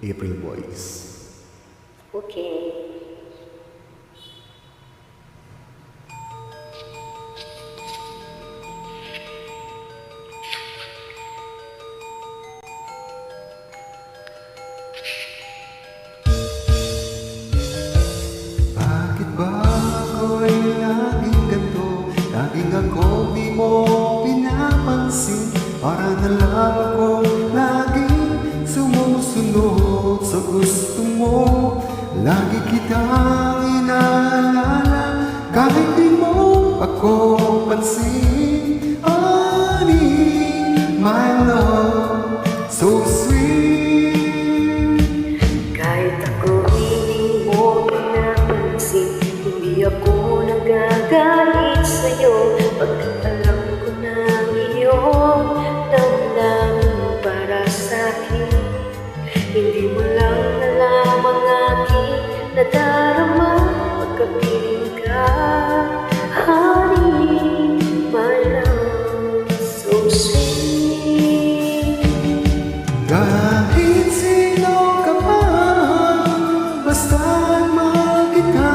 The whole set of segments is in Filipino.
April Boys. Okay. Bakit ba ako'y laging ganito? Laging ako di mo pinapansin. Para na lang ako laging sumusunod sa gusto mo. Lagi kitang inaalala kahit di mo ako pansin. Honey, my love, so sweet. Kahit ako hindi mo pinapansin, hindi ako nagagalit sa'yo. Pagkat alam ko na ang iyong damdamin para sa'kin. Hindi mo lang alam ang aking nadarama pagkapiling ka. Honey, my love, so sweet. Kahit sino ka pa, basta't mahal kita.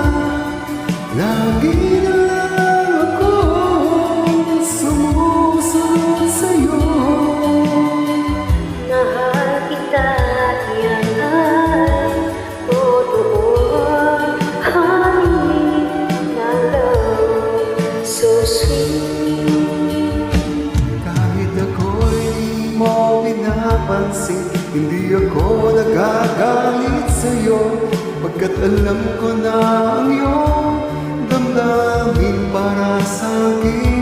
Lagi na lang ako sumusunod sa'yo. Mahal kita, yan ay totoo. Honey, my love, so sweet. Kahit ako'y di mo pinapansin, hindi ako nagagalit sa'yo. Pagkat alam ko na ang iyong damdamin para sa'kin.